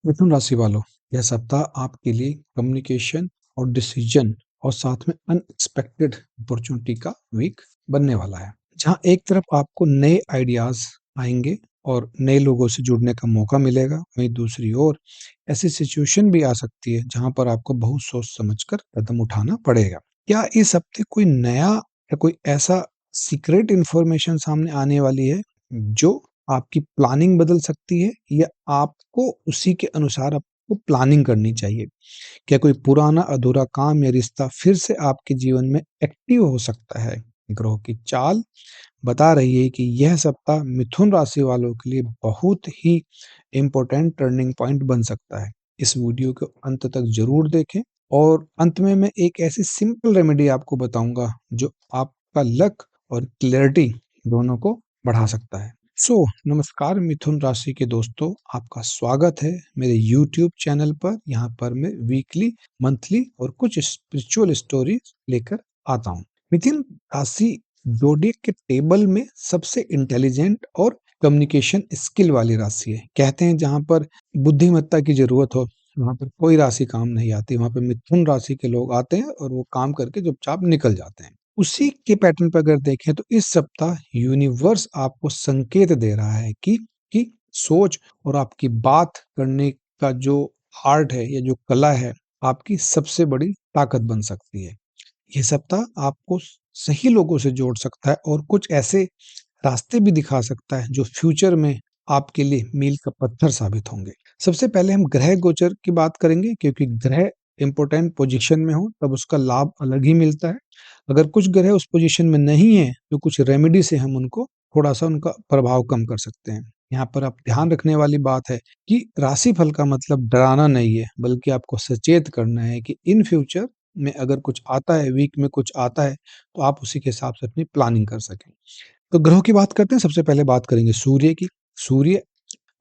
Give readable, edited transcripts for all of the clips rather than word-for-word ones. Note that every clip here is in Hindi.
मिथुन राशि वालों, यह सप्ताह आपके लिए कम्युनिकेशन और डिसीजन और साथ में अनएक्सपेक्टेड अपॉर्चुनिटी का वीक बनने वाला है। जहां एक तरफ आपको नए आइडियाज आएंगे और नए लोगों से जुड़ने का मौका मिलेगा, वहीं दूसरी ओर ऐसी सिचुएशन भी आ सकती है जहां पर आपको बहुत सोच समझकर कदम उठाना पड़ेगा। क्या इस हफ्ते कोई नया या कोई ऐसा सीक्रेट इंफॉर्मेशन सामने आने वाली है जो आपकी प्लानिंग बदल सकती है, या आपको उसी के अनुसार आपको प्लानिंग करनी चाहिए? क्या कोई पुराना अधूरा काम या रिश्ता फिर से आपके जीवन में एक्टिव हो सकता है? ग्रहों की चाल बता रही है कि यह सप्ताह मिथुन राशि वालों के लिए बहुत ही इम्पोर्टेंट टर्निंग पॉइंट बन सकता है। इस वीडियो को अंत तक जरूर देखें और अंत में मैं एक ऐसी सिंपल रेमेडी आपको बताऊंगा जो आपका लक और क्लैरिटी दोनों को बढ़ा सकता है। नमस्कार मिथुन राशि के दोस्तों, आपका स्वागत है मेरे YouTube चैनल पर। यहाँ पर मैं वीकली, मंथली और कुछ स्पिरिचुअल स्टोरी लेकर आता हूँ। मिथुन राशि जोडिएक के टेबल में सबसे इंटेलिजेंट और कम्युनिकेशन स्किल वाली राशि है। कहते हैं जहाँ पर बुद्धिमत्ता की जरूरत हो वहां पर कोई राशि काम नहीं आती, वहां पर मिथुन राशि के लोग आते हैं और वो काम करके चुपचाप निकल जाते हैं। उसी के पैटर्न पर अगर देखें तो इस सप्ताह यूनिवर्स आपको संकेत दे रहा है कि सोच और आपकी बात करने का जो आर्ट है या जो कला है, आपकी सबसे बड़ी ताकत बन सकती है। ये सप्ताह आपको सही लोगों से जोड़ सकता है और कुछ ऐसे रास्ते भी दिखा सकता है जो फ्यूचर में आपके लिए मील का पत्थर साबित होंगे। सबसे पहले हम ग्रह गोचर की बात करेंगे, क्योंकि ग्रह इंपॉर्टेंट पोजीशन में हो तब उसका लाभ अलग ही मिलता है। अगर कुछ ग्रह उस पोजीशन में नहीं है तो कुछ रेमेडी से हम उनको थोड़ा सा उनका प्रभाव कम कर सकते हैं। यहाँ पर आप ध्यान रखने वाली बात है कि राशि फल का मतलब डराना नहीं है, बल्कि आपको सचेत करना है कि इन फ्यूचर में अगर कुछ आता है, वीक में कुछ आता है, तो आप उसी के हिसाब से अपनी प्लानिंग कर सकें। तो ग्रहों की बात करते हैं। सबसे पहले बात करेंगे सूर्य की। सूर्य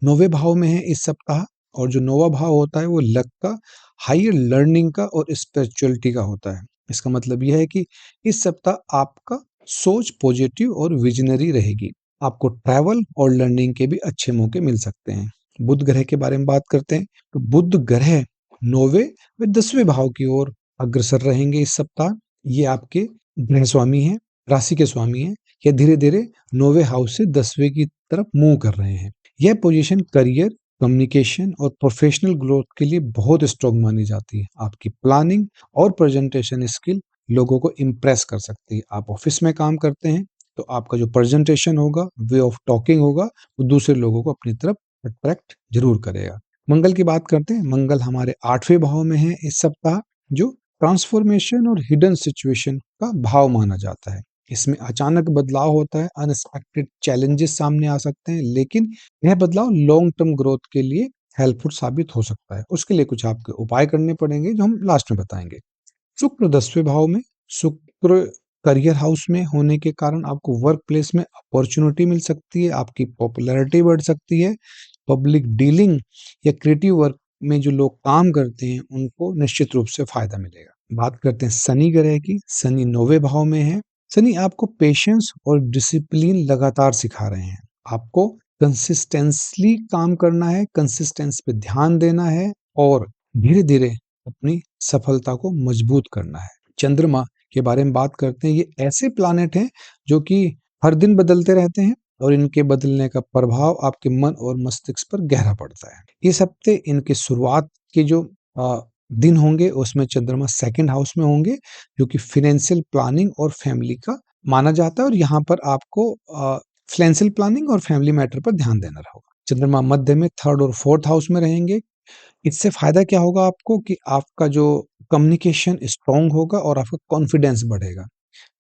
9वें भाव में है इस सप्ताह, और जो 9वां भाव होता है वो लक का, हायर लर्निंग का और स्पिरिचुअलिटी का होता है। इसका मतलब यह है कि इस सप्ताह आपका सोच पॉजिटिव और विजनरी रहेगी। आपको ट्रैवल और लर्निंग के भी अच्छे मौके मिल सकते हैं। बुध ग्रह के बारे में बात करते हैं तो बुध ग्रह 9वें व 10वें भाव की ओर अग्रसर रहेंगे इस सप्ताह। ये आपके ग्रह स्वामी हैं, राशि के स्वामी हैं। ये धीरे धीरे 9वें हाउस से 10वें की तरफ मूव कर रहे हैं। यह पोजीशन करियर, कम्युनिकेशन और प्रोफेशनल ग्रोथ के लिए बहुत स्ट्रॉन्ग मानी जाती है। आपकी प्लानिंग और प्रेजेंटेशन स्किल लोगों को इम्प्रेस कर सकती है। आप ऑफिस में काम करते हैं तो आपका जो प्रेजेंटेशन होगा, वे ऑफ टॉकिंग होगा, वो दूसरे लोगों को अपनी तरफ अट्रैक्ट जरूर करेगा। मंगल की बात करते हैं। मंगल हमारे 8वें भाव में है इस सप्ताह, जो ट्रांसफॉर्मेशन और हिडन सिचुएशन का भाव माना जाता है। इसमें अचानक बदलाव होता है, अनएक्सपेक्टेड चैलेंजेस सामने आ सकते हैं, लेकिन यह बदलाव लॉन्ग टर्म ग्रोथ के लिए हेल्पफुल साबित हो सकता है। उसके लिए कुछ आपके उपाय करने पड़ेंगे जो हम लास्ट में बताएंगे। शुक्र 10वें भाव में, शुक्र करियर हाउस में होने के कारण आपको वर्क प्लेस में अपॉर्चुनिटी मिल सकती है, आपकी पॉपुलैरिटी बढ़ सकती है। पब्लिक डीलिंग या क्रिएटिव वर्क में जो लोग काम करते हैं उनको निश्चित रूप से फायदा मिलेगा। बात करते हैं शनि ग्रह की। शनि 9वें भाव में है। शनि आपको पेशेंस और डिसिप्लिन लगातार सिखा रहे हैं। आपको कंसिस्टेंसली काम करना है, कंसिस्टेंस पे ध्यान देना है और धीरे धीरे अपनी सफलता को मजबूत करना है। चंद्रमा के बारे में बात करते हैं। ये ऐसे प्लैनेट हैं जो कि हर दिन बदलते रहते हैं और इनके बदलने का प्रभाव आपके मन और मस्तिष्क पर गहरा पड़ता है। इस हफ्ते इनकी शुरुआत के जो दिन होंगे उसमें चंद्रमा सेकंड हाउस में होंगे, जो कि फाइनेंशियल प्लानिंग और फैमिली का माना जाता है, और यहाँ पर आपको फाइनेंशियल प्लानिंग और फैमिली मैटर पर ध्यान देना होगा। चंद्रमा मध्य में थर्ड और फोर्थ हाउस में रहेंगे। इससे फायदा क्या होगा आपको कि आपका जो कम्युनिकेशन स्ट्रांग होगा और आपका कॉन्फिडेंस बढ़ेगा,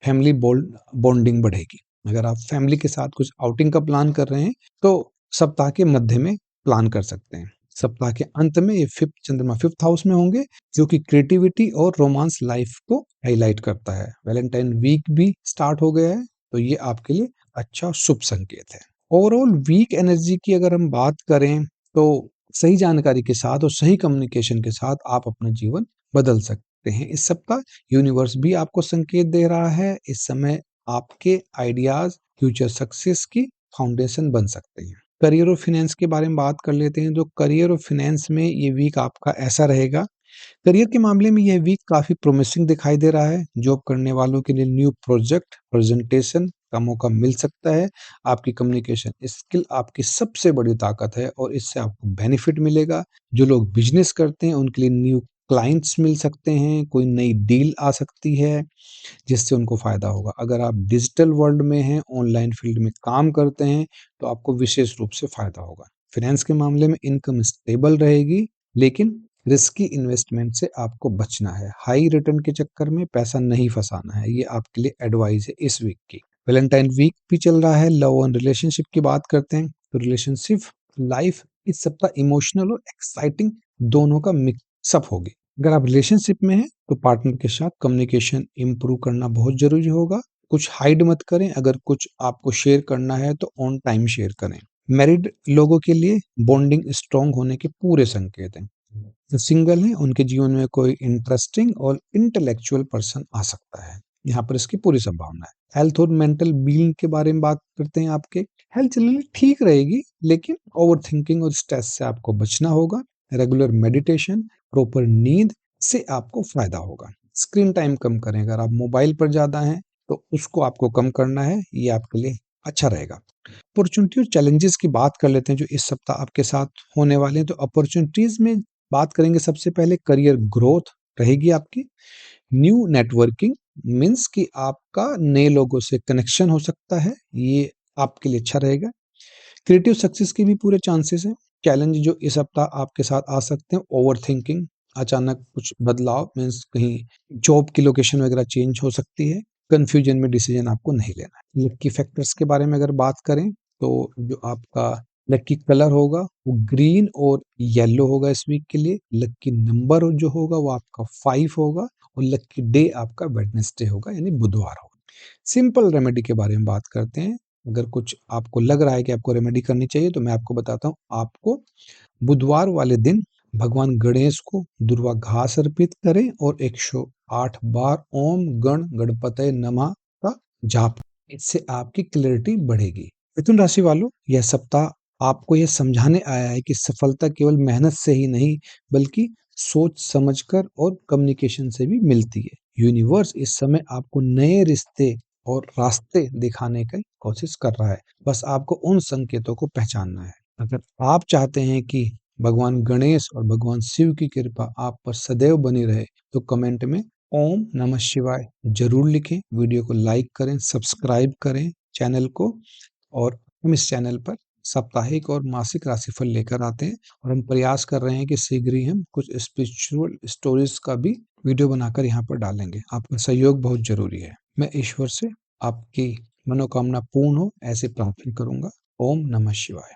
फैमिली बॉन्डिंग बढ़ेगी। अगर आप फैमिली के साथ कुछ आउटिंग का प्लान कर रहे हैं तो सप्ताह के मध्य में प्लान कर सकते हैं। सप्ताह के अंत में ये चंद्रमा फिफ्थ हाउस में होंगे, जो कि क्रिएटिविटी और रोमांस लाइफ को हाईलाइट करता है। वैलेंटाइन वीक भी स्टार्ट हो गया है, तो ये आपके लिए अच्छा शुभ संकेत है। ओवरऑल वीक एनर्जी की अगर हम बात करें तो सही जानकारी के साथ और सही कम्युनिकेशन के साथ आप अपना जीवन बदल सकते हैं। इस सप्ताह यूनिवर्स भी आपको संकेत दे रहा है, इस समय आपके आइडियाज फ्यूचर सक्सेस की फाउंडेशन बन सकते हैं। करियर और फाइनेंस के बारे में बात कर लेते हैं। तो करियर और फाइनेंस में ये वीक आपका ऐसा रहेगा। करियर के मामले में यह वीक काफ़ी प्रॉमिसिंग दिखाई दे रहा है। जॉब करने वालों के लिए न्यू प्रोजेक्ट, प्रेज़ेंटेशन का मौका मिल सकता है। आपकी कम्युनिकेशन स्किल आपकी सबसे बड़ी ताकत है और इससे आपको बेनिफिट मिलेगा। जो लोग बिज़नेस करते हैं, उनके लिए न्यू क्लाइंट्स मिल सकते हैं, कोई नई डील आ सकती है, जिससे उनको फ़ायदा होगा। अगर आप डिजिटल वर्ल्ड में हैं, ऑनलाइन फ़ील्ड में काम करते हैं, तो आपको विशेष रूप से फ़ायदा होगा। फाइनेंस के मामले में इनकम स्टेबल रहेगी, लेकिन रिस्की इन्वेस्टमेंट से आपको बचना है। हाई रिटर्न के चक्कर में पैसा नहीं फँसाना है। ये आपके लिए एडवाइस है इस वीक की। वैलेंटाइन वीक भी चल रहा है। लव एंड रिलेशनशिप की बात करते हैं, तो रिलेशनशिप लाइफ इस सप्ताह इमोशनल और एक्साइटिंग दोनों का मिक्सअप होगी। अगर आप रिलेशनशिप में हैं, तो पार्टनर के साथ कम्युनिकेशन इम्प्रूव करना बहुत ज़रूरी होगा। कुछ हाइड मत करें, अगर कुछ आपको शेयर करना है तो ऑन टाइम शेयर करें। मैरिड लोगों के लिए बॉन्डिंग स्ट्रॉन्ग होने के पूरे संकेत हैं। जो सिंगल हैं, उनके जीवन में कोई इंटरेस्टिंग और इंटेलेक्चुअल पर्सन आ सकता है। यहाँ पर इसकी पूरी संभावना है। हेल्थ और मेंटल बीइंग के बारे में बात करते हैं। आपके हेल्थ जनरली ठीक रहेगी, लेकिन ओवरथिंकिंग और स्ट्रेस से आपको बचना होगा। रेगुलर मेडिटेशन, प्रॉपर नींद से आपको फ़ायदा होगा। स्क्रीन टाइम कम करें। अगर आप मोबाइल पर ज़्यादा हैं, तो उसको आपको कम करना है। ये आपके लिए अच्छा रहेगा। अपॉर्चुनिटी और चैलेंजेस की बात कर लेते हैं, जो इस सप्ताह आपके साथ होने वाले हैं। तो अपॉर्चुनिटीज़ में बात करेंगे। सबसे पहले करियर ग्रोथ रहेगी आपकी। न्यू नेटवर्किंग मीन्स कि आपका नए लोगों से कनेक्शन हो सकता है। ये आपके लिए अच्छा रहेगा। क्रिएटिव सक्सेस के भी पूरे चांसेस हैं। चैलेंज जो इस सप्ताह आपके साथ आ सकते हैं, ओवरथिंकिंग, अचानक कुछ बदलाव मीन्स कहीं जॉब की लोकेशन वगैरह चेंज हो सकती है। कन्फ्यूजन में डिसीजन आपको नहीं लेना है। लकी फैक्टर्स के बारे में अगर बात करें, तो जो आपका लकी कलर होगा वो ग्रीन और येलो होगा इस वीक के लिए। लकी नंबर जो होगा वो आपका 5 होगा और लकी डे आपका वेडनेसडे होगा, यानी बुधवार होगा। सिंपल रेमेडी के बारे में बात करते हैं। अगर कुछ आपको लग रहा है कि आपको रेमेडी करनी चाहिए, तो मैं आपको बताता हूँ। आपको बुधवार वाले दिन भगवान गणेश को दुर्वा घास अर्पित करें और 108 बार ओम गण गणपतये नमः का जाप। इससे आपकी क्लैरिटी बढ़ेगी। मिथुन राशि वालों, यह सप्ताह आपको यह समझाने आया है कि सफलता केवल मेहनत से ही नहीं, बल्कि सोच समझकर और कम्युनिकेशन से भी मिलती है। यूनिवर्स इस समय आपको नए रिश्ते और रास्ते दिखाने की कोशिश कर रहा है। बस आपको उन संकेतों को पहचानना है। अगर आप चाहते हैं कि भगवान गणेश और भगवान शिव की कृपा आप पर सदैव बनी रहे, तो कमेंट में ओम नमः शिवाय जरूर लिखें। वीडियो को लाइक करें, सब्सक्राइब करें चैनल को। और हम इस चैनल पर साप्ताहिक और मासिक राशिफल लेकर आते हैं, और हम प्रयास कर रहे हैं कि शीघ्र ही हम कुछ स्पिरिचुअल स्टोरीज का भी वीडियो बनाकर यहाँ पर डालेंगे। आपका सहयोग बहुत जरूरी है। मैं ईश्वर से आपकी मनोकामना पूर्ण हो, ऐसे प्रार्थना करूंगा। ओम नमः शिवाय।